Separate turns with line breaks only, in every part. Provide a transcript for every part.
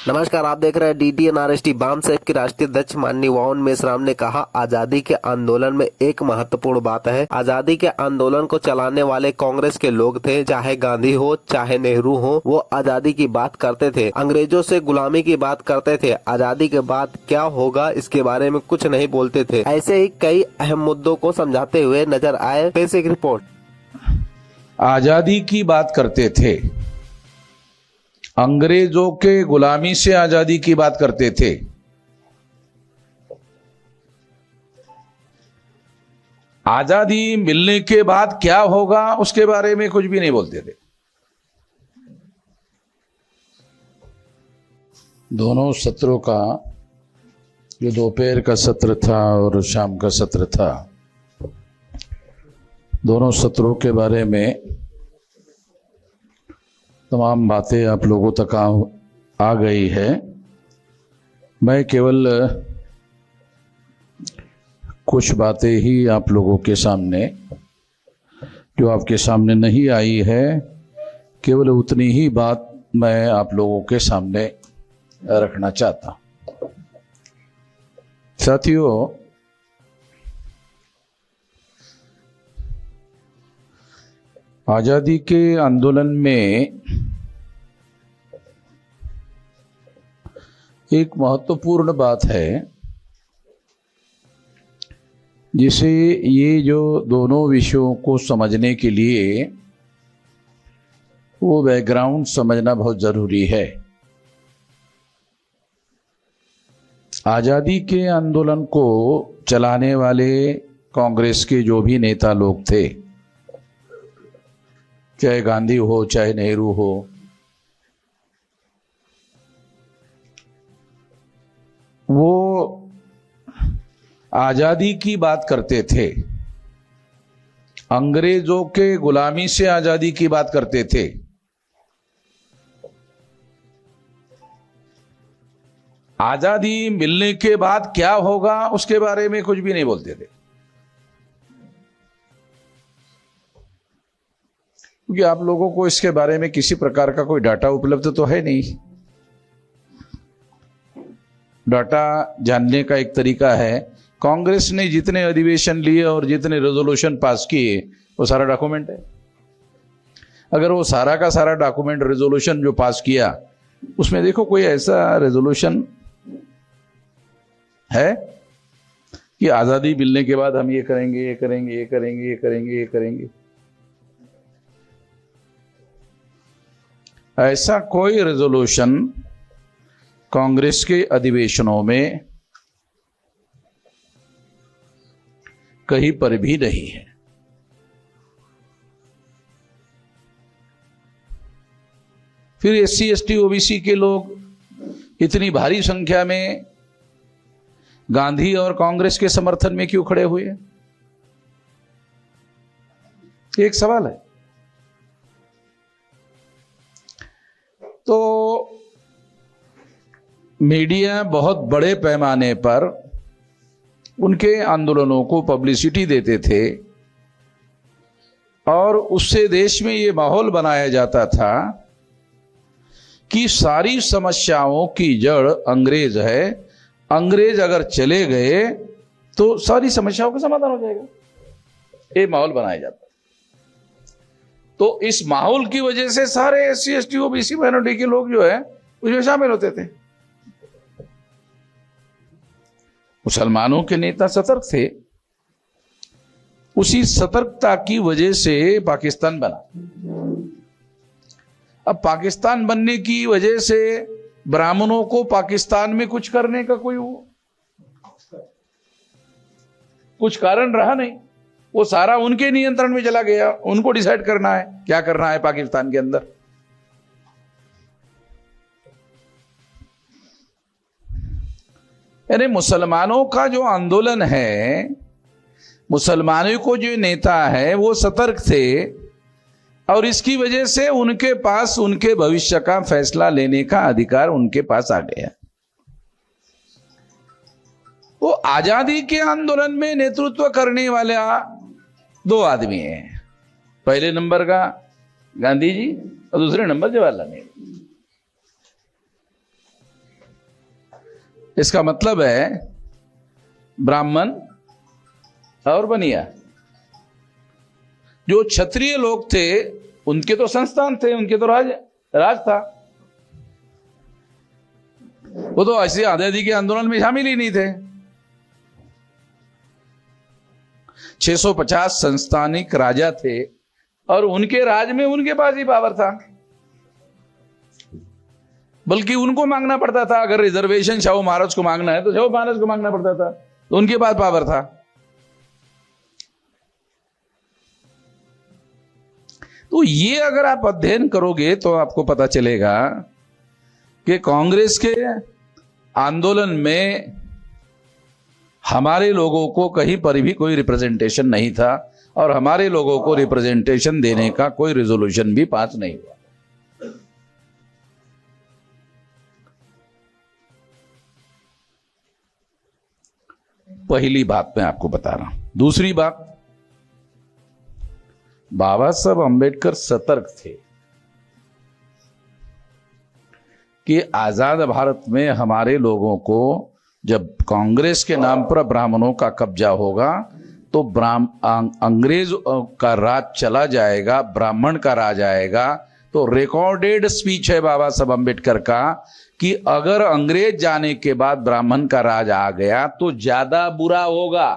नमस्कार, आप देख रहे हैं DTNRST। वाम सेफ के राष्ट्रीय अध्यक्ष माननीय वावन मेश्राम ने कहा, आजादी के आंदोलन में एक महत्वपूर्ण बात है। आजादी के आंदोलन को चलाने वाले कांग्रेस के लोग थे, चाहे गांधी हो चाहे नेहरू हो, वो आजादी की बात करते थे, अंग्रेजों से गुलामी की बात करते थे। आजादी के बाद क्या होगा इसके बारे में कुछ नहीं बोलते थे। ऐसे ही कई अहम मुद्दों को समझाते हुए नजर आए। पेश एक रिपोर्ट।
आजादी की बात करते थे, अंग्रेजों के गुलामी से आजादी की बात करते थे। आजादी मिलने के बाद क्या होगा उसके बारे में कुछ भी नहीं बोलते थे। दोनों सत्रों का, जो दोपहर का सत्र था और शाम का सत्र था, दोनों सत्रों के बारे में तमाम बातें आप लोगों तक आ गई है। मैं केवल कुछ बातें ही आप लोगों के सामने, जो आपके सामने नहीं आई है, केवल उतनी ही बात मैं आप लोगों के सामने रखना चाहता हूं। साथियों, आजादी के आंदोलन में एक महत्वपूर्ण बात है, जिसे ये जो दोनों विषयों को समझने के लिए वो बैकग्राउंड समझना बहुत जरूरी है। आजादी के आंदोलन को चलाने वाले कांग्रेस के जो भी नेता लोग थे, चाहे गांधी हो चाहे नेहरू हो, वो आजादी की बात करते थे, अंग्रेजों के गुलामी से आजादी की बात करते थे। आजादी मिलने के बाद क्या होगा उसके बारे में कुछ भी नहीं बोलते थे, क्योंकि आप लोगों को इसके बारे में किसी प्रकार का कोई डाटा उपलब्ध तो है नहीं। डाटा जानने का एक तरीका है, कांग्रेस ने जितने अधिवेशन लिए और जितने रेजोल्यूशन पास किए वो सारा डॉक्यूमेंट है। अगर वो सारा का सारा डॉक्यूमेंट, रेजोल्यूशन जो पास किया, उसमें देखो कोई ऐसा रेजोल्यूशन है कि आजादी मिलने के बाद हम ये करेंगे, ये करेंगे, ये करेंगे, ये करेंगे, ये करेंगे। ऐसा कोई रेजोल्यूशन कांग्रेस के अधिवेशनों में कहीं पर भी नहीं है। फिर SC ST OBC के लोग इतनी भारी संख्या में गांधी और कांग्रेस के समर्थन में क्यों खड़े हुए? एक सवाल है। तो मीडिया बहुत बड़े पैमाने पर उनके आंदोलनों को पब्लिसिटी देते थे और उससे देश में ये माहौल बनाया जाता था कि सारी समस्याओं की जड़ अंग्रेज है, अंग्रेज अगर चले गए तो सारी समस्याओं का समाधान हो जाएगा। ये माहौल बनाया जाता। तो इस माहौल की वजह से सारे SC ST OBC माइनॉरिटी के लोग जो है उसमें शामिल होते थे। मुसलमानों के नेता सतर्क थे, उसी सतर्कता की वजह से पाकिस्तान बना। अब पाकिस्तान बनने की वजह से ब्राह्मणों को पाकिस्तान में कुछ करने का कुछ कारण रहा नहीं। वो सारा उनके नियंत्रण में चला गया। उनको डिसाइड करना है क्या करना है पाकिस्तान के अंदर। यानी मुसलमानों का जो आंदोलन है, मुसलमानों को जो नेता है वो सतर्क थे और इसकी वजह से उनके पास उनके भविष्य का फैसला लेने का अधिकार उनके पास आ गया। वो आजादी के आंदोलन में नेतृत्व करने वाला दो आदमी हैं। पहले नंबर का गांधी जी और दूसरे नंबर जवाहरलाल नेहरू। इसका मतलब है ब्राह्मण और बनिया। जो क्षत्रिय लोग थे उनके तो संस्थान थे, उनके तो राज था, वो तो ऐसे आजादी के आंदोलन में शामिल ही नहीं थे। 650 संस्थानिक राजा थे और उनके राज में उनके पास ही पावर था, बल्कि उनको मांगना पड़ता था। अगर रिजर्वेशन शाहू महाराज को मांगना है तो शाहू महाराज को मांगना पड़ता था, तो उनके पास पावर था। तो ये अगर आप अध्ययन करोगे तो आपको पता चलेगा कि कांग्रेस के आंदोलन में हमारे लोगों को कहीं पर भी कोई रिप्रेजेंटेशन नहीं था और हमारे लोगों को रिप्रेजेंटेशन देने का कोई रिजोल्यूशन भी पास नहीं हुआ। पहली बात मैं आपको बता रहा हूं। दूसरी बात, बाबा साहब अंबेडकर सतर्क थे कि आजाद भारत में हमारे लोगों को जब कांग्रेस के नाम पर ब्राह्मणों का कब्जा होगा तो अंग्रेज का राज चला जाएगा, ब्राह्मण का राज आएगा। तो रिकॉर्डेड स्पीच है बाबा साहब अंबेडकर का कि अगर अंग्रेज जाने के बाद ब्राह्मण का राज आ गया तो ज्यादा बुरा होगा।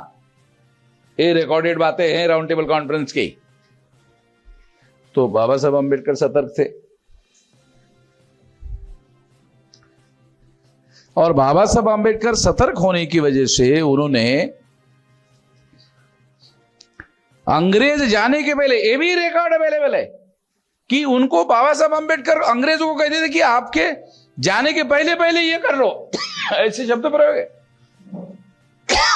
ये रिकॉर्डेड बातें हैं राउंड टेबल कॉन्फ्रेंस की। तो बाबा साहब अंबेडकर सतर्क थे और बाबा साहब अंबेडकर सतर्क होने की वजह से उन्होंने अंग्रेज जाने के पहले, ये भी रिकॉर्ड अवेलेबल है कि उनको बाबा साहब अंबेडकर अंग्रेजों को कहते थे कि आपके जाने के पहले पहले ये कर लो ऐसे शब्द प्रयोग है,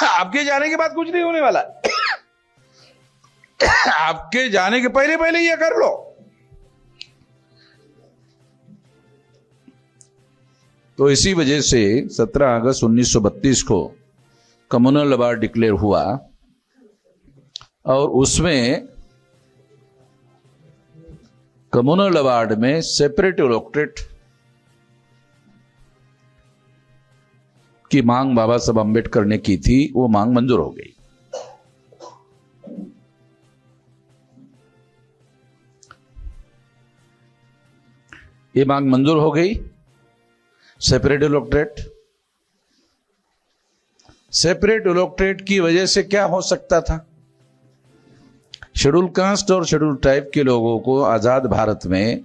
आपके जाने के बाद कुछ नहीं होने वाला, आपके जाने के पहले पहले ये कर लो। तो इसी वजह से 17 अगस्त 1932 को कम्युनल अवार्ड डिक्लेयर हुआ और उसमें कम्युनल अवार्ड में सेपरेट इलेक्टोरेट की मांग बाबा साहब अंबेडकर ने की थी, वो मांग मंजूर हो गई। ये मांग मंजूर हो गई। सेपरेट इलेक्टोरेट की वजह से क्या हो सकता था? शेड्यूल कास्ट और शेड्यूल ट्राइब के लोगों को आजाद भारत में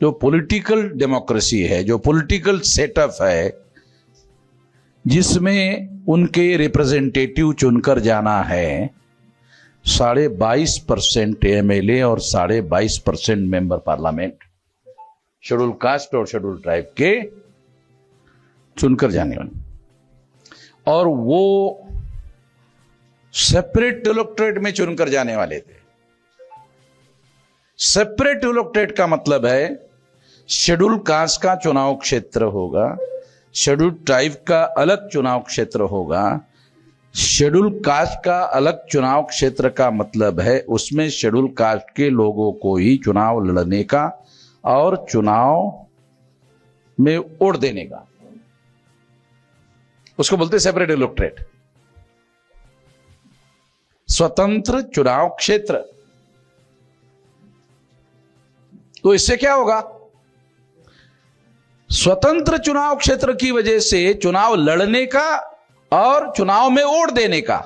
जो पॉलिटिकल डेमोक्रेसी है, जो पॉलिटिकल सेटअप है, जिसमें उनके रिप्रेजेंटेटिव चुनकर जाना है, 22.5% एमएलए और 22.5% मेंबर पार्लियामेंट शेड्यूल कास्ट और शेड्यूल ट्राइब के चुनकर जाने वाले, और वो सेपरेट इलेक्टोरेट में चुनकर जाने वाले थे। सेपरेट इलेक्टोरेट का मतलब है शेड्यूल कास्ट का चुनाव क्षेत्र होगा, शेड्यूल ट्राइब का अलग चुनाव क्षेत्र होगा। शेड्यूल कास्ट का अलग चुनाव क्षेत्र का मतलब है उसमें शेड्यूल कास्ट के लोगों को ही चुनाव लड़ने का और चुनाव में वोट देने का, उसको बोलते हैं सेपरेट इलेक्टोरेट, स्वतंत्र चुनाव क्षेत्र। तो इससे क्या होगा? स्वतंत्र चुनाव क्षेत्र की वजह से चुनाव लड़ने का और चुनाव में वोट देने का,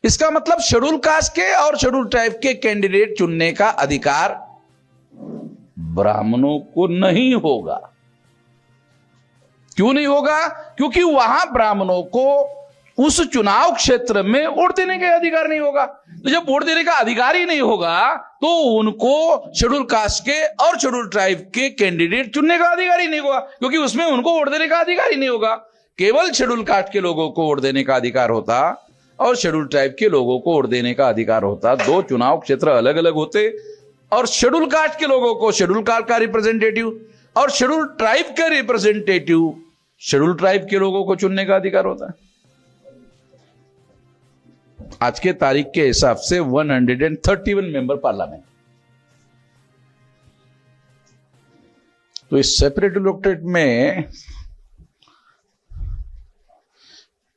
इसका मतलब शेड्यूल कास्ट के और शेड्यूल ट्राइब के कैंडिडेट चुनने का अधिकार ब्राह्मणों को नहीं होगा। क्यों नहीं होगा? क्योंकि वहां ब्राह्मणों को उस चुनाव क्षेत्र में वोट देने का अधिकार नहीं होगा। तो जब वोट देने का अधिकार ही नहीं होगा तो उनको शेड्यूल कास्ट के और शेड्यूल ट्राइब के कैंडिडेट चुनने का अधिकार ही नहीं होगा, क्योंकि उसमें उनको वोट देने का अधिकार ही नहीं होगा। केवल शेड्यूल कास्ट के लोगों को वोट देने का अधिकार होता और शेड्यूल ट्राइब के लोगों को वोट देने का अधिकार होता। दो चुनाव क्षेत्र अलग अलग होते और शेड्यूल कास्ट के लोगों को शेड्यूल कास्ट का रिप्रेजेंटेटिव और शेड्यूल ट्राइब का रिप्रेजेंटेटिव शेड्यूल ट्राइब के लोगों को चुनने का अधिकार होता है। आज के तारीख के हिसाब से 131 मेंबर पार्लियामेंट। तो इस सेपरेट इलेक्टोरेट में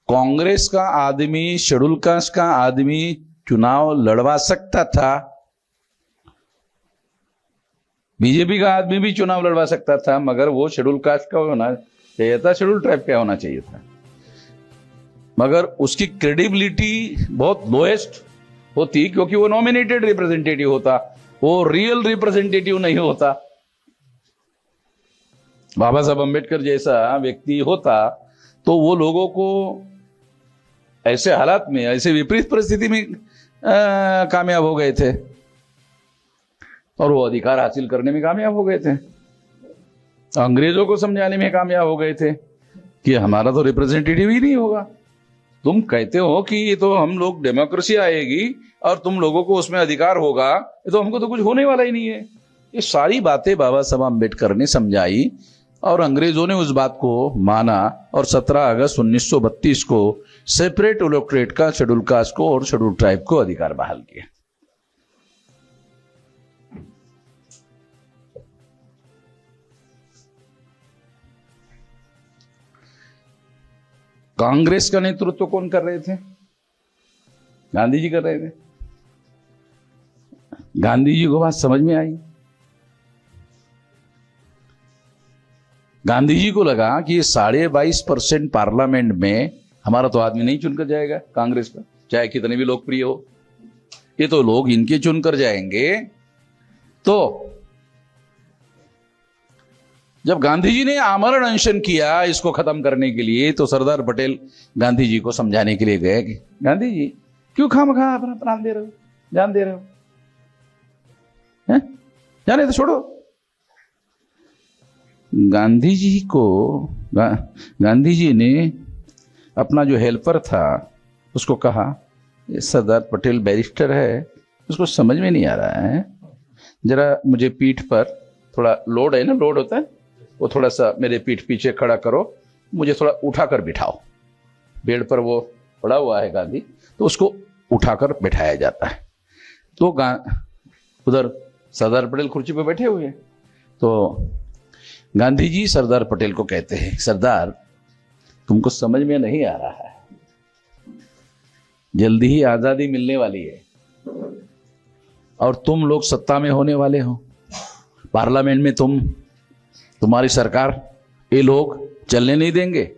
कांग्रेस का आदमी, शेड्यूल कास्ट का आदमी चुनाव लड़वा सकता था, बीजेपी का आदमी भी चुनाव लड़वा सकता था, मगर वो शेड्यूल कास्ट का होना चाहिए था, शेड्यूल ट्राइब का होना चाहिए था। मगर उसकी क्रेडिबिलिटी बहुत लोएस्ट होती, क्योंकि वो नॉमिनेटेड रिप्रेजेंटेटिव होता, वो रियल रिप्रेजेंटेटिव नहीं होता। बाबा साहब अंबेडकर जैसा व्यक्ति होता तो वो लोगों को ऐसे हालात में, ऐसे विपरीत परिस्थिति में कामयाब हो गए थे और वो अधिकार हासिल करने में कामयाब हो गए थे, अंग्रेजों को समझाने में कामयाब हो गए थे कि हमारा तो रिप्रेजेंटेटिव ही नहीं होगा। तुम कहते हो कि ये तो हम लोग डेमोक्रेसी आएगी और तुम लोगों को उसमें अधिकार होगा, ये तो हमको तो कुछ होने वाला ही नहीं है। ये सारी बातें बाबा साहब अम्बेडकर ने समझाई और अंग्रेजों ने उस बात को माना और 17 अगस्त 1932 को सेपरेट इलेक्टोरेट का शेड्यूल कास्ट को और शेड्यूल ट्राइब को अधिकार बहाल किया। कांग्रेस का नेतृत्व कौन कर रहे थे? गांधी जी कर रहे थे। गांधी जी को बात समझ में आई। गांधी जी को लगा कि 22.5% पार्लियामेंट में हमारा तो आदमी नहीं चुनकर जाएगा कांग्रेस का, चाहे कितने भी लोकप्रिय हो, ये तो लोग इनके चुनकर जाएंगे। तो जब गांधी जी ने आमरण अनशन किया इसको खत्म करने के लिए, तो सरदार पटेल गांधी जी को समझाने के लिए गए कि गांधी जी क्यों खामखा अपना प्राण दे रहे हो, जान दे रहे हो, हैं? जाने तो छोड़ो। गांधी जी ने अपना जो हेल्पर था उसको कहा, ये सरदार पटेल बैरिस्टर है, उसको समझ में नहीं आ रहा है, जरा मुझे पीठ पर थोड़ा लोड है ना, लोड होता है वो, थोड़ा सा मेरे पीठ पीछे खड़ा करो, मुझे थोड़ा उठाकर बिठाओ। बेड पर वो पड़ा हुआ है गांधी, तो उसको उठाकर बिठाया जाता है। तो उधर सरदार पटेल कुर्सी पर बैठे हुए हैं, तो गांधी जी सरदार पटेल को कहते हैं, सरदार तुमको समझ में नहीं आ रहा है, जल्दी ही आजादी मिलने वाली है और तुम लोग सत्ता में होने वाले हो, पार्लियामेंट में तुम्हारी सरकार, ये लोग चलने नहीं देंगे,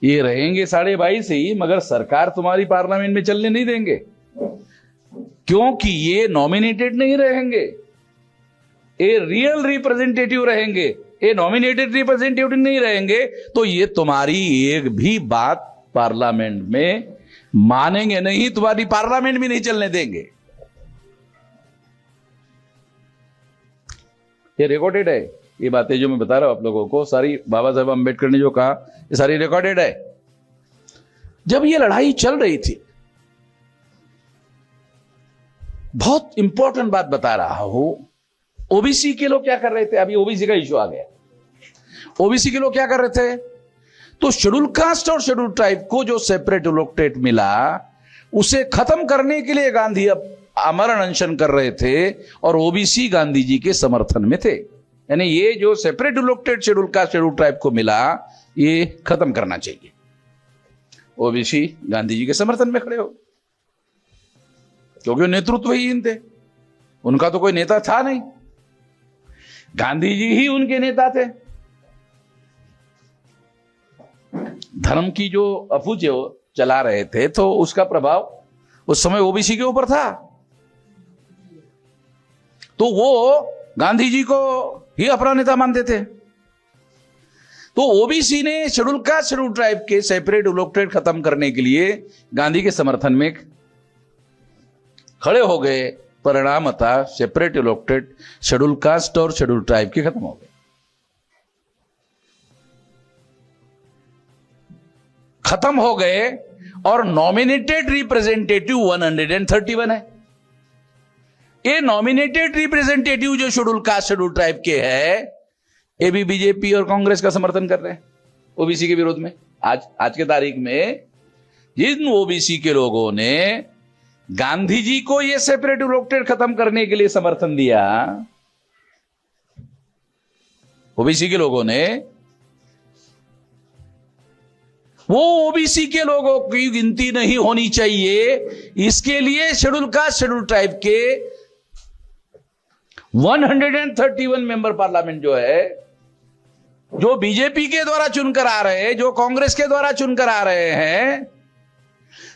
ये रहेंगे 22.5 ही, मगर सरकार तुम्हारी पार्लियामेंट में चलने नहीं देंगे, क्योंकि ये नॉमिनेटेड नहीं रहेंगे, ये रियल रिप्रेजेंटेटिव रहेंगे, ये नॉमिनेटेड रिप्रेजेंटेटिव नहीं रहेंगे, तो ये तुम्हारी एक भी बात पार्लियामेंट में मानेंगे नहीं, तुम्हारी पार्लियामेंट भी नहीं चलने देंगे। ये रिकॉर्डेड है, ये बातें जो मैं बता रहा हूं आप लोगों को, सारी बाबा साहब अम्बेडकर ने जो कहा ये सारी रिकॉर्डेड है। जब ये लड़ाई चल रही थी, बहुत इंपॉर्टेंट बात बता रहा हूं, ओबीसी के लोग क्या कर रहे थे? अभी ओबीसी का इश्यू आ गया। ओबीसी के लोग क्या कर रहे थे? तो शेड्यूल कास्ट और शेड्यूल ट्राइब को जो सेपरेट इलेक्टोरेट मिला, उसे खत्म करने के लिए गांधी अब आमरण अनशन कर रहे थे और ओबीसी गांधी जी के समर्थन में थे। यानी ये जो separate electorate schedule caste schedule tribe को मिला, ये खत्म करना चाहिए। ओबीसी गांधी जी के समर्थन में खड़े हो, क्योंकि नेतृत्व ही इन थे, उनका तो कोई नेता था नहीं, गांधी जी ही उनके नेता थे। धर्म की जो अफूज चला रहे थे, तो उसका प्रभाव उस समय ओबीसी के ऊपर था, तो वो गांधी जी को ही अपना नेता मानते थे। तो ओबीसी ने शेड्यूल कास्ट शेड्यूल ट्राइब के सेपरेट इलेक्टोरेट खत्म करने के लिए गांधी के समर्थन में खड़े हो गए। परिणाम था सेपरेट इलेक्टोरेट शेड्यूल कास्ट और शेड्यूल ट्राइब के खत्म हो गए, खत्म हो गए और नॉमिनेटेड रिप्रेजेंटेटिव 131 है। ये नॉमिनेटेड रिप्रेजेंटेटिव जो शेड्यूल कास्ट शेड्यूल ट्राइब के है, ये भी बीजेपी और कांग्रेस का समर्थन कर रहे हैं ओबीसी के विरोध में। आज के तारीख में जिन ओबीसी के लोगों ने गांधी जी को ये सेपरेट इलेक्टोरेट खत्म करने के लिए समर्थन दिया, ओबीसी के लोगों ने, वो ओबीसी के लोगों की गिनती नहीं होनी चाहिए, इसके लिए शेड्यूल कास्ट शेड्यूल ट्राइब के 131 मेंबर पार्लियामेंट जो है, जो बीजेपी के द्वारा चुनकर आ रहे हैं, जो कांग्रेस के द्वारा चुनकर आ रहे हैं,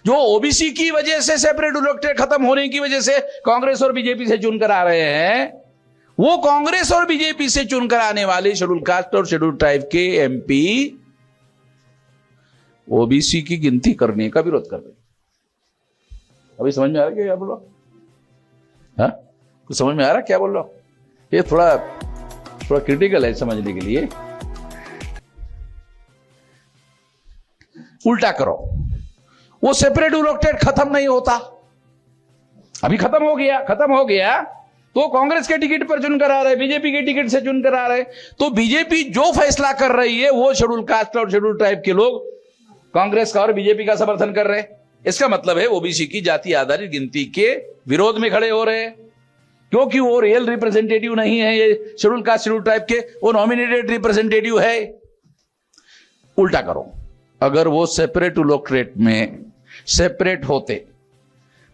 जो ओबीसी की वजह से सेपरेट इलेक्टेड खत्म होने की वजह से कांग्रेस और बीजेपी से चुनकर आ रहे हैं, वो कांग्रेस और बीजेपी से चुनकर आने वाले शेड्यूल कास्ट और शेड्यूल ट्राइब के एमपी ओबीसी की गिनती करने का विरोध कर रहे हैं। अभी समझ में आ रहा है क्या बोल रहा हूं? हाँ, कुछ समझ में आ रहा है क्या बोल रहा हूं? ये थोड़ा क्रिटिकल है समझने के लिए। उल्टा करो, वो सेपरेट इलेक्टेड खत्म नहीं होता, अभी खत्म हो गया तो कांग्रेस के टिकट पर चुनकर आ रहे, बीजेपी के टिकट से चुनकर आ रहे, तो बीजेपी जो फैसला कर रही है वो शेड्यूल कास्ट और शेड्यूल ट्राइब के लोग कांग्रेस का और बीजेपी का समर्थन कर रहे हैं। इसका मतलब है ओबीसी की जाति आधारित गिनती के विरोध में खड़े हो रहे हैं, क्योंकि वो रियल रिप्रेजेंटेटिव नहीं है, ये शेड्यूल कास्ट शेड्यूल ट्राइब के वो नॉमिनेटेड रिप्रेजेंटेटिव है। उल्टा करो, अगर वो सेपरेट इलेक्टोरेट में सेपरेट होते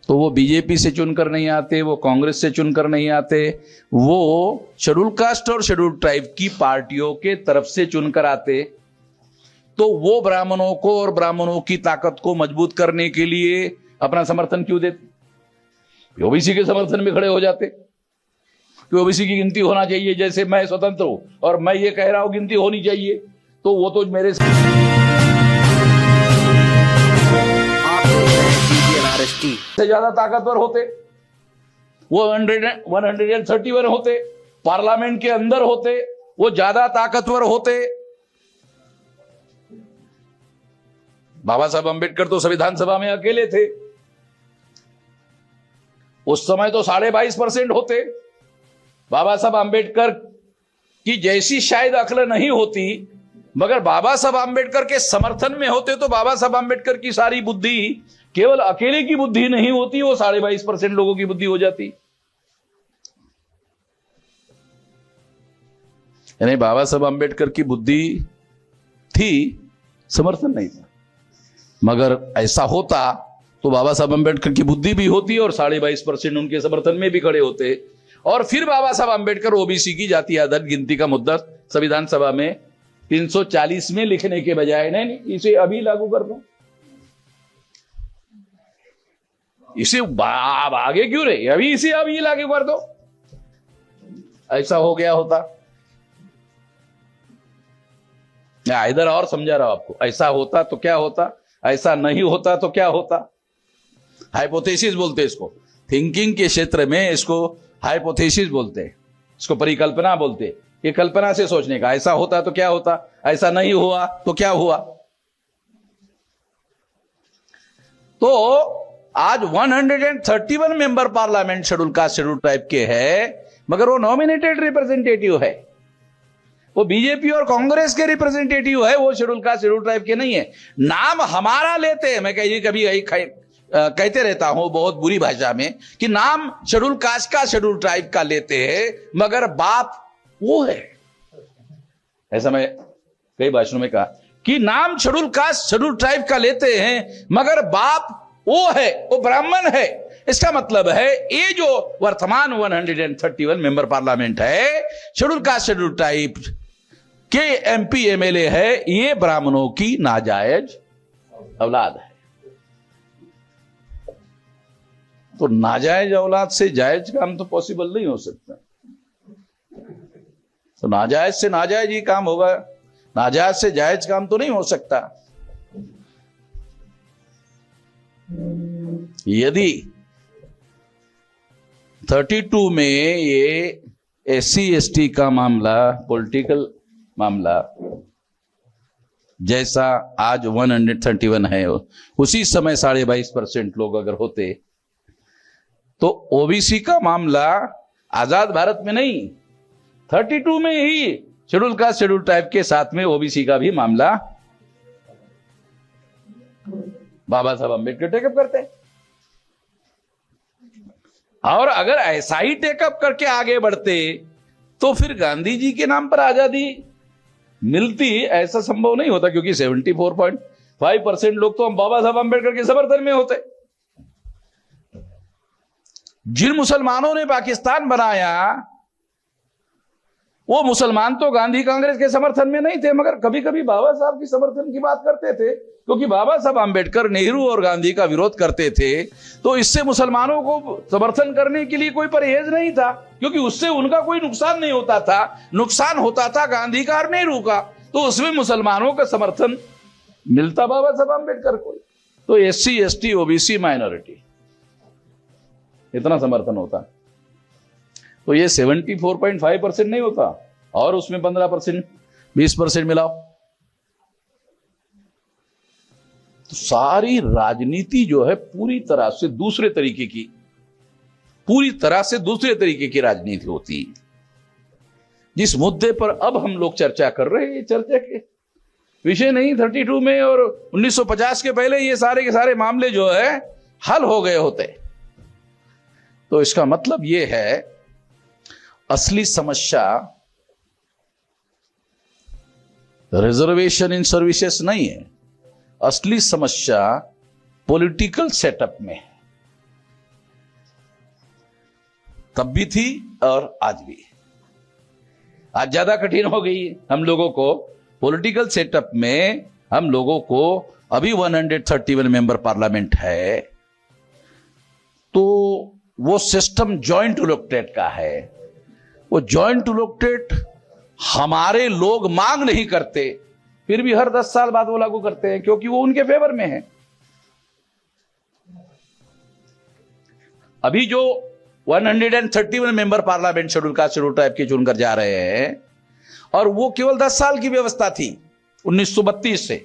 तो वो बीजेपी से चुनकर नहीं आते, वो कांग्रेस से चुनकर नहीं आते, वो शेड्यूल कास्ट और शेड्यूल ट्राइब की पार्टियों के तरफ से चुनकर आते, तो वो ब्राह्मणों को और ब्राह्मणों की ताकत को मजबूत करने के लिए अपना समर्थन क्यों देते? ओबीसी के समर्थन में खड़े हो जाते कि ओबीसी की गिनती होना चाहिए, जैसे मैं स्वतंत्र हूं और मैं ये कह रहा हूं गिनती होनी चाहिए, तो वो तो मेरे से ज्यादा ताकतवर होते, वो 131 होते, पार्लियामेंट के अंदर होते, वो ज्यादा ताकतवर होते। बाबा साहब अंबेडकर तो संविधान सभा में अकेले थे, उस समय तो 22.5% होते। बाबा साहब अंबेडकर की जैसी शायद अक्ल नहीं होती, मगर बाबा साहब अंबेडकर के समर्थन में होते तो बाबा साहब अंबेडकर की सारी बुद्धि केवल अकेले की बुद्धि नहीं होती, वो 22.5% लोगों की बुद्धि हो जाती। यानी बाबा साहब अंबेडकर की बुद्धि थी, समर्थन नहीं था। मगर ऐसा होता तो बाबा साहब अंबेडकर की बुद्धि भी होती और 22.5% उनके समर्थन में भी खड़े होते, और फिर बाबा साहब अंबेडकर ओबीसी की जाति आधारित गिनती का मुद्दा संविधान सभा में 340 में लिखने के बजाय नहीं इसे अभी लागू कर दो, इसे आगे क्यों रहे, अभी लागू कर दो। ऐसा हो गया होता, इधर और समझा रहा हूं आपको, ऐसा होता तो क्या होता, ऐसा नहीं होता तो क्या होता। हाइपोथेसिस बोलते इसको, थिंकिंग के क्षेत्र में इसको हाइपोथेसिस बोलते हैं, इसको परिकल्पना बोलते हैं। ये कल्पना से सोचने का, ऐसा होता तो क्या होता, ऐसा नहीं हुआ तो क्या हुआ। तो आज 131 member parliament schedule caste schedule tribe के है, मगर वो नॉमिनेटेड रिप्रेजेंटेटिव है, वो बीजेपी और कांग्रेस के रिप्रेजेंटेटिव है, वो शेड्यूल कास्ट शेड्यूल ट्राइब के नहीं है। नाम हमारा लेते हैं, मैं कभी कहते रहता हूं बहुत बुरी भाषा में कि नाम शेड्यूल कास्ट का शेड्यूल ट्राइब का लेते हैं, मगर बाप वो है। ऐसा मैं कई भाषणों में कहा कि नाम शेड्यूल कास्ट शेड्यूल ट्राइब का लेते हैं, मगर बाप वो है, वो ब्राह्मण है। इसका मतलब है ये जो वर्तमान 131 मेंबर पार्लियामेंट है, शेड्यूल कास्ट शेड्यूल ट्राइब के एमपी एमएलए है, ये ब्राह्मणों की नाजायज औलाद है। तो नाजायज औलाद से जायज काम तो पॉसिबल नहीं हो सकता, तो नाजायज से नाजायज ही काम होगा, नाजायज से जायज काम तो नहीं हो सकता। यदि 32 में ये SC/ST का मामला, पॉलिटिकल मामला जैसा आज 131 है, उसी समय 22.5% लोग अगर होते, तो ओबीसी का मामला आजाद भारत में नहीं, 32 में ही शेड्यूल कास्ट शेड्यूल ट्राइब के साथ में ओबीसी का भी मामला बाबा साहब अंबेडकर टेकअप करते हैं। और अगर ऐसा ही टेकअप करके आगे बढ़ते तो फिर गांधी जी के नाम पर आजादी मिलती, ऐसा संभव नहीं होता, क्योंकि 74.5% लोग तो हम बाबा साहब अंबेडकर के समर्थन में होते। जिन मुसलमानों ने पाकिस्तान बनाया वो मुसलमान तो गांधी कांग्रेस के समर्थन में नहीं थे, मगर कभी कभी बाबा साहब की समर्थन की बात करते थे, क्योंकि बाबा साहब अंबेडकर नेहरू और गांधी का विरोध करते थे। तो इससे मुसलमानों को समर्थन करने के लिए कोई परहेज नहीं था, क्योंकि उससे उनका कोई नुकसान नहीं होता था, नुकसान होता था गांधी का और नेहरू का। तो उसमें मुसलमानों का समर्थन मिलता बाबा साहब अंबेडकर को। तो SC ST OBC माइनॉरिटी इतना समर्थन होता, तो ये 74.5% नहीं होता, और उसमें 15% 20% मिलाओ, तो सारी राजनीति जो है पूरी तरह से दूसरे तरीके की राजनीति होती है। जिस मुद्दे पर अब हम लोग चर्चा कर रहे हैं, ये चर्चा के विषय नहीं। 32 में और 1950 के पहले ये सारे के सारे मामले जो है हल हो गए होते। तो इसका मतलब ये है, असली समस्या रिजर्वेशन इन सर्विसेज नहीं है, असली समस्या पॉलिटिकल सेटअप में है। तब भी थी और आज भी। आज ज्यादा कठिन हो गई है हम लोगों को पॉलिटिकल सेटअप में। हम लोगों को अभी 131 मेंबर पार्लियामेंट है, तो वो सिस्टम जॉइंट इलेक्टेड का है। वो जॉइंट इलेक्टेड हमारे लोग मांग नहीं करते, फिर भी हर 10 साल बाद वो लागू करते हैं, क्योंकि वो उनके फेवर में है। अभी जो 131 member parliament schedule caste schedule tribe के चुनकर जा रहे हैं, और वो केवल 10 साल की व्यवस्था थी 1932 से।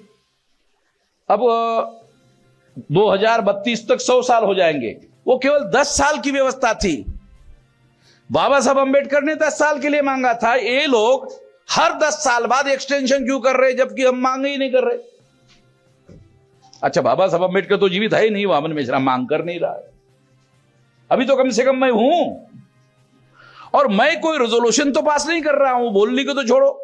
अब 2032 तक 100 साल हो जाएंगे, वो केवल 10 साल की व्यवस्था थी। बाबा साहब अंबेडकर ने 10 साल के लिए मांगा था, ये लोग हर 10 साल बाद एक्सटेंशन क्यों कर रहे, जबकि हम मांग ही नहीं कर रहे। अच्छा, बाबा साहब अंबेडकर तो जीवित है ही नहीं, वामन मिश्रा मांग कर नहीं रहा है। अभी तो कम से कम मैं हूं, और मैं कोई रेजोल्यूशन तो पास नहीं कर रहा हूं, बोलने को तो छोड़ो।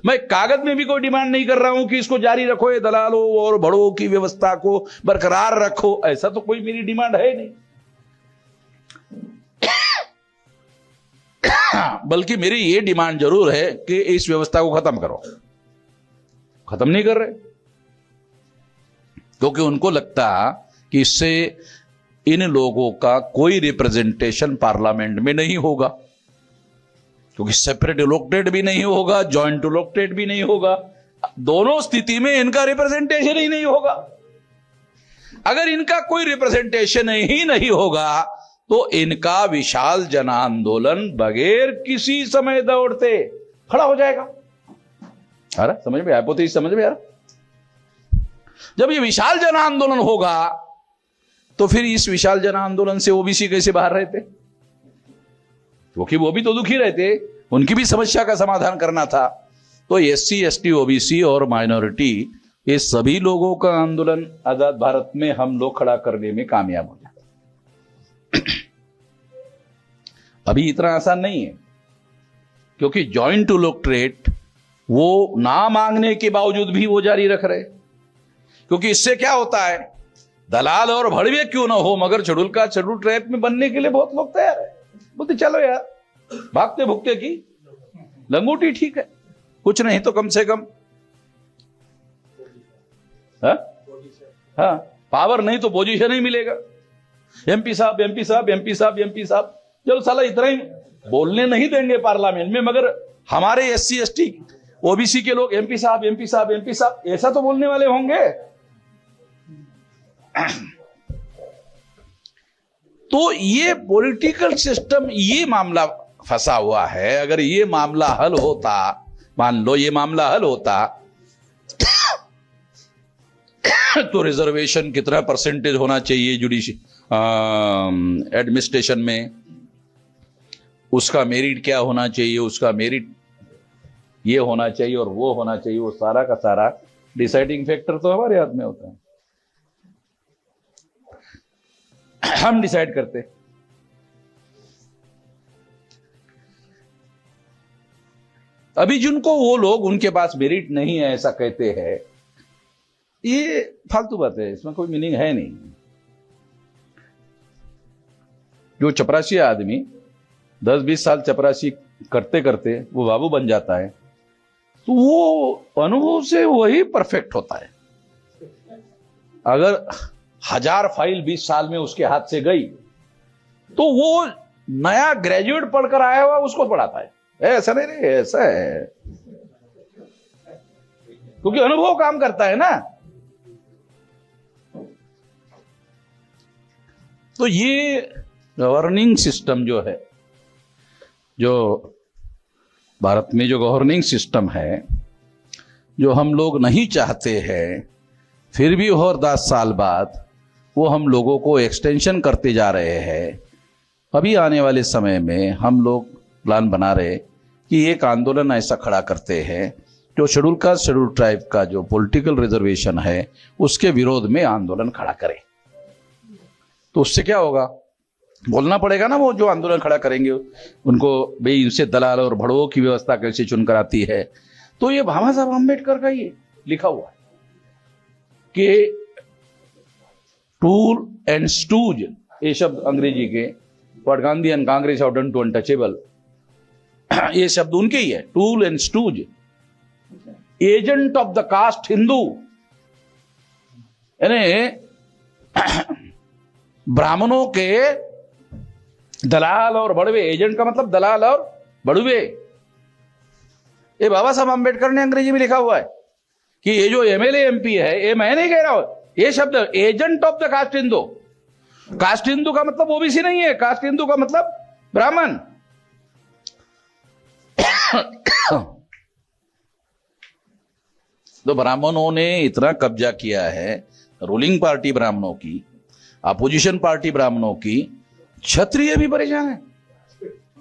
मैं कागज में भी कोई डिमांड नहीं कर रहा हूं कि इसको जारी रखो, ये दलालों और बड़ों की व्यवस्था को बरकरार रखो, ऐसा तो कोई मेरी डिमांड है नहीं। बल्कि मेरी ये डिमांड जरूर है कि इस व्यवस्था को खत्म करो। खत्म नहीं कर रहे, क्योंकि उनको लगता कि इससे इन लोगों का कोई रिप्रेजेंटेशन पार्लियामेंट में नहीं होगा, क्योंकि सेपरेट इलेक्टेड भी नहीं होगा, जॉइंट इलेक्टेड भी नहीं होगा। दोनों स्थिति में इनका रिप्रेजेंटेशन ही नहीं होगा। अगर इनका कोई रिप्रेजेंटेशन ही नहीं होगा तो इनका विशाल जन आंदोलन बगैर किसी समय दौड़ते खड़ा हो जाएगा। अरे समझ में आया? पोते समझ में आ रहा? जब ये विशाल जन आंदोलन होगा तो फिर इस विशाल जन आंदोलन से ओबीसी कैसे बाहर रहते? क्योंकि वो भी तो दुखी रहते, उनकी भी समस्या का समाधान करना था। तो SC ST OBC और माइनॉरिटी, ये सभी लोगों का आंदोलन आजाद भारत में हम लोग खड़ा करने में कामयाब हो जाता। अभी इतना आसान नहीं है, क्योंकि जॉइंट इलेक्टोरेट वो ना मांगने के बावजूद भी वो जारी रख रहे। क्योंकि इससे क्या होता है, दलाल और भड़वे क्यों ना हो, मगर शेड्यूल का शेड्यूल ट्राइब में बनने के लिए बहुत लोग तैयार है। बोलते चलो यार, भागते भुगते की लंगोटी ठीक है, कुछ नहीं तो कम से कम हाँ पावर नहीं तो पोजीशन ही मिलेगा। MP साहब MP साहब MP साहब MP साहब, चलो साला इतना ही बोलने नहीं देंगे पार्लियामेंट में, मगर हमारे SC ST OBC के लोग MP साहब MP साहब MP साहब ऐसा तो बोलने वाले होंगे। तो ये पॉलिटिकल सिस्टम, ये मामला फंसा हुआ है। अगर ये मामला हल होता, मान लो ये मामला हल होता, तो रिजर्वेशन कितना परसेंटेज होना चाहिए एडमिनिस्ट्रेशन में, उसका मेरिट क्या होना चाहिए, उसका मेरिट ये होना चाहिए और वो होना चाहिए, वो सारा का सारा डिसाइडिंग फैक्टर तो हमारे हाथ में होता है, हम डिसाइड करते। अभी जिनको वो लोग उनके पास मेरिट नहीं है ऐसा कहते हैं, ये फालतू बात है, इसमें कोई मीनिंग है नहीं। जो चपरासी आदमी 10-20 साल चपरासी करते करते वो बाबू बन जाता है, तो वो अनुभव से वही परफेक्ट होता है। अगर 1000 फाइल 20 साल में उसके हाथ से गई, तो वो नया ग्रेजुएट पढ़कर आया हुआ उसको पढ़ाता है। ऐसा नहीं रे, ऐसा है, क्योंकि अनुभव काम करता है ना। तो ये गवर्निंग सिस्टम जो है, जो भारत में जो गवर्निंग सिस्टम है, जो हम लोग नहीं चाहते हैं, फिर भी और 10 साल बाद वो हम लोगों को एक्सटेंशन करते जा रहे हैं। अभी आने वाले समय में हम लोग प्लान बना रहे कि एक आंदोलन ऐसा खड़ा करते हैं जो शेड्यूल कास्ट शेड्यूल ट्राइब का जो पॉलिटिकल रिजर्वेशन है उसके विरोध में आंदोलन खड़ा करें। तो उससे क्या होगा, बोलना पड़ेगा ना, वो जो आंदोलन खड़ा करेंगे उनको, भाई इनसे दलाल और भड़वों की व्यवस्था कैसे चुनकर आती है। तो ये बाबा साहब अम्बेडकर का ये लिखा हुआ है कि टूल एंड स्टूज, ये शब्द अंग्रेजी के, what Gandhi and Congress have done to untouchable, ये शब्द उनके ही है। Tool and stooge, agent of the caste Hindu, यानी ब्राह्मणों के दलाल और बड़वे। एजेंट का मतलब दलाल और बड़वे। ये बाबा साहब अम्बेडकर ने अंग्रेजी में लिखा हुआ है कि ये जो एमएलए एमपी है, ये मैं नहीं कह रहा हूं, ये शब्द agent of the caste Hindu. Caste Hindu का मतलब ओबीसी नहीं है, कास्ट हिंदू का मतलब ब्राह्मण। तो ब्राह्मणों ने इतना कब्जा किया है, रूलिंग पार्टी ब्राह्मणों की, अपोजिशन पार्टी ब्राह्मणों की, क्षत्रिय भी परेशान है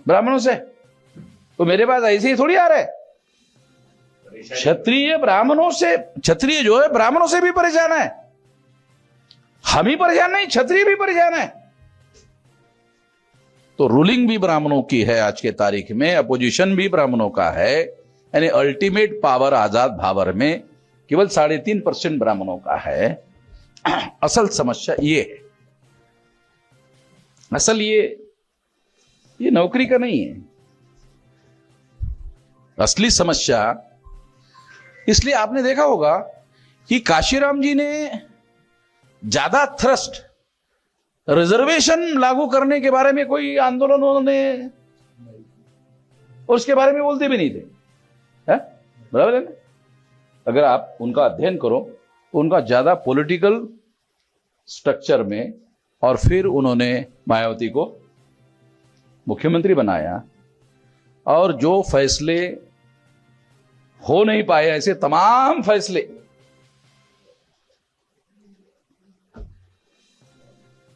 ब्राह्मणों से। तो मेरे पास ऐसे ही थोड़ी आ रहा है, क्षत्रिय ब्राह्मणों से, क्षत्रिय जो है ब्राह्मणों से भी परेशान है। हम ही परेशान नहीं, क्षत्रिय भी परेशान है। तो रूलिंग भी ब्राह्मणों की है आज के तारीख में, अपोजिशन भी ब्राह्मणों का है, यानी अल्टीमेट पावर आजाद भावर में केवल 3.5% ब्राह्मणों का है। असल समस्या ये है, असल ये नौकरी का नहीं है, असली समस्या। इसलिए आपने देखा होगा कि काशीराम जी ने ज्यादा थ्रस्ट रिजर्वेशन लागू करने के बारे में कोई आंदोलन उन्होंने, और उसके बारे में बोलते भी नहीं थे, है? बराबर है ना? अगर आप उनका अध्ययन करो, उनका ज्यादा पॉलिटिकल स्ट्रक्चर में, और फिर उन्होंने मायावती को मुख्यमंत्री बनाया, और जो फैसले हो नहीं पाए, ऐसे तमाम फैसले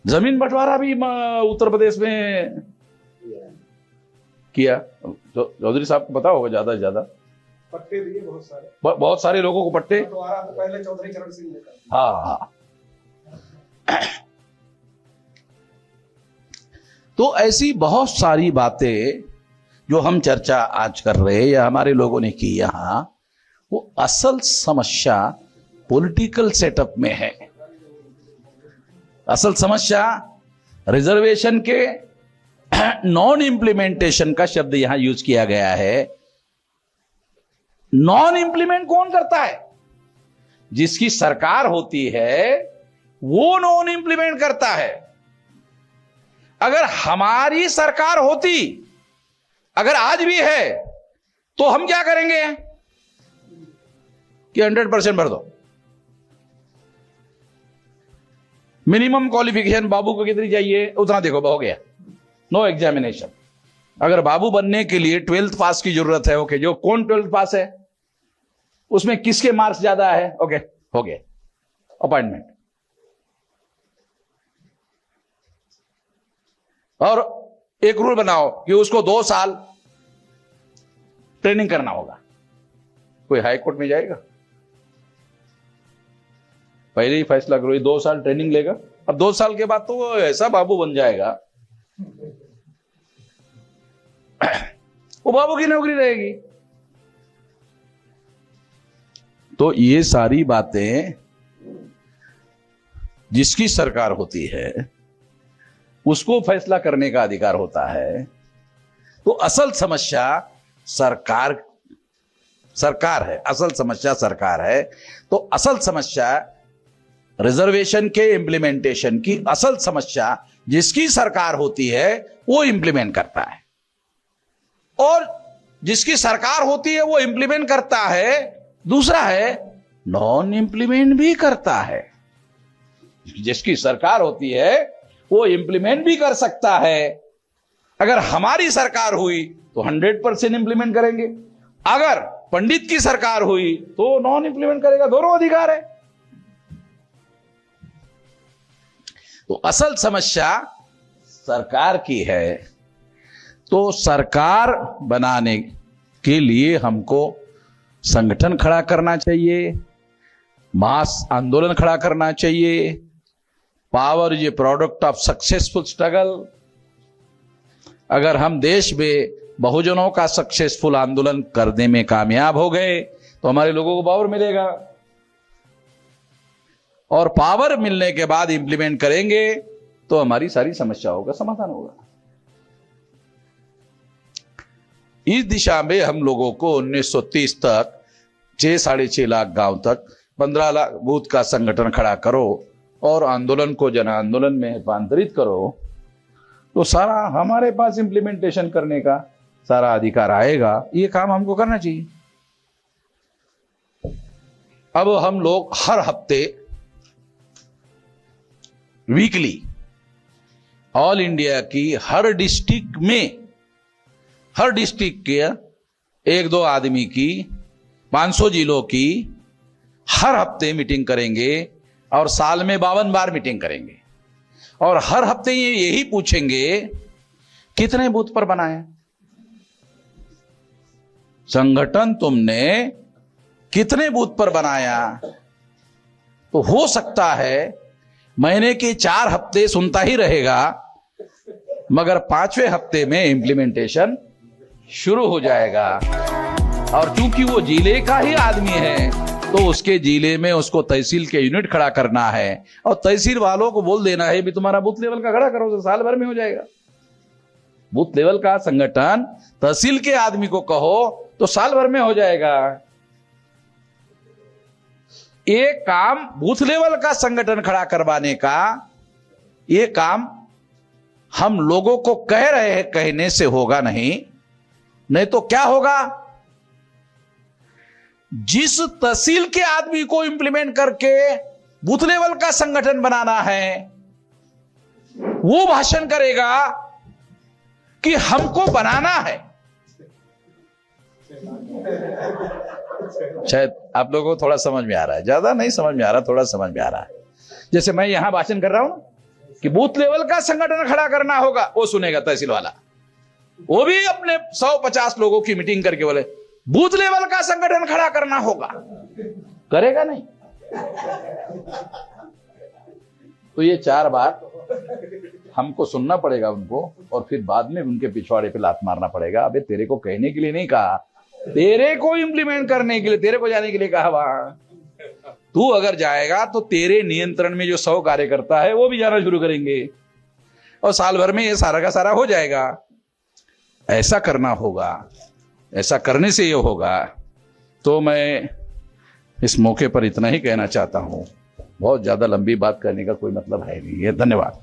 जमीन बंटवारा भी उत्तर प्रदेश में किया। चौधरी साहब को पता होगा, ज्यादा से ज्यादा
पट्टे दिए
बहुत सारे लोगों को पट्टे।
बंटवारा तो पहले चौधरी चरण सिंह ने कर।
हाँ। तो ऐसी बहुत सारी बातें जो हम चर्चा आज कर रहे हैं या हमारे लोगों ने की यहां, वो असल समस्या पॉलिटिकल सेटअप में है। असल समस्या रिजर्वेशन के नॉन इंप्लीमेंटेशन का शब्द यहां यूज किया गया है। नॉन इंप्लीमेंट कौन करता है? जिसकी सरकार होती है वो नॉन इंप्लीमेंट करता है। अगर हमारी सरकार होती, अगर आज भी है, तो हम क्या करेंगे कि 100% भर दो। मिनिमम क्वालिफिकेशन बाबू को कितनी चाहिए, उतना देखो, हो गया, नो एग्जामिनेशन। अगर बाबू बनने के लिए 12th पास की जरूरत है, ओके, जो कौन 12th पास है, उसमें किसके मार्क्स ज्यादा है, ओके, हो गया, अपॉइंटमेंट। और एक रूल बनाओ कि उसको 2 साल ट्रेनिंग करना होगा। कोई हाई कोर्ट में जाएगा? पहले ही फैसला करो, ये 2 साल ट्रेनिंग लेगा, अब 2 साल के बाद तो वो ऐसा बाबू बन जाएगा, वो बाबू की नौकरी रहेगी। तो ये सारी बातें जिसकी सरकार होती है उसको फैसला करने का अधिकार होता है। तो असल समस्या सरकार है, असल समस्या सरकार है। तो असल समस्या रिजर्वेशन के इंप्लीमेंटेशन की असल समस्या जिसकी सरकार होती है वो इंप्लीमेंट करता है, और जिसकी सरकार होती है वो इंप्लीमेंट करता है, दूसरा है नॉन इंप्लीमेंट भी करता है। जिसकी सरकार होती है वो इंप्लीमेंट भी कर सकता है। अगर हमारी सरकार हुई तो 100% इंप्लीमेंट करेंगे, अगर पंडित की सरकार हुई तो नॉन इंप्लीमेंट करेगा। दोनों अधिकार है। तो असल समस्या सरकार की है। तो सरकार बनाने के लिए हमको संगठन खड़ा करना चाहिए, मास आंदोलन खड़ा करना चाहिए। Power is a product of successful struggle. अगर हम देश में बहुजनों का सक्सेसफुल आंदोलन करने में कामयाब हो गए तो हमारे लोगों को पावर मिलेगा, और पावर मिलने के बाद इंप्लीमेंट करेंगे तो हमारी सारी समस्याओं का समाधान होगा। इस दिशा में हम लोगों को 1930 तक 6-6.5 लाख गांव तक 15 लाख बूथ का संगठन खड़ा करो और आंदोलन को जन आंदोलन में रूपांतरित करो, तो सारा हमारे पास इंप्लीमेंटेशन करने का सारा अधिकार आएगा। ये काम हमको करना चाहिए। अब हम लोग हर हफ्ते वीकली ऑल इंडिया की हर डिस्ट्रिक्ट के 1-2 आदमी की 500 जिलों की हर हफ्ते मीटिंग करेंगे, और साल में 52 बार मीटिंग करेंगे, और हर हफ्ते ये यही पूछेंगे कितने बूथ पर बनाए, संगठन तुमने कितने बूथ पर बनाया। तो हो सकता है महीने के 4 हफ्ते सुनता ही रहेगा, मगर 5वें हफ्ते में इंप्लीमेंटेशन शुरू हो जाएगा। और चूंकि वो जिले का ही आदमी है तो उसके जिले में उसको तहसील के यूनिट खड़ा करना है, और तहसील वालों को बोल देना है भी तुम्हारा बूथ लेवल का खड़ा करो, तो साल भर में हो जाएगा। बूथ लेवल का संगठन तहसील के आदमी को कहो तो साल भर में हो जाएगा। एक काम बूथ लेवल का संगठन खड़ा करवाने का, ये काम हम लोगों को कह रहे हैं, कहने से होगा नहीं तो क्या होगा? जिस तहसील के आदमी को इंप्लीमेंट करके बूथ लेवल का संगठन बनाना है, वो भाषण करेगा कि हमको बनाना है। शायद आप लोगों को थोड़ा समझ में आ रहा है, ज्यादा नहीं समझ में आ रहा, थोड़ा समझ में आ रहा है। जैसे मैं यहां भाषण कर रहा हूं कि बूथ लेवल का संगठन खड़ा करना होगा, वो सुनेगा तहसील वाला, वो भी अपने 150 लोगों की मीटिंग करके बोले बूथ लेवल का संगठन खड़ा करना होगा, करेगा नहीं। तो ये 4 बार हमको सुनना पड़ेगा उनको, और फिर बाद में उनके पिछवाड़े पे लात मारना पड़ेगा। अबे तेरे को कहने के लिए नहीं कहा, तेरे को इंप्लीमेंट करने के लिए, तेरे को जाने के लिए कहा। वहां तू अगर जाएगा तो तेरे नियंत्रण में जो 100 कार्यकर्ता है वो भी जाना शुरू करेंगे, और साल भर में ये सारा का सारा हो जाएगा। ऐसा करना होगा, ऐसा करने से ये होगा। तो मैं इस मौके पर इतना ही कहना चाहता हूं, बहुत ज्यादा लंबी बात करने का कोई मतलब है नहीं है। धन्यवाद।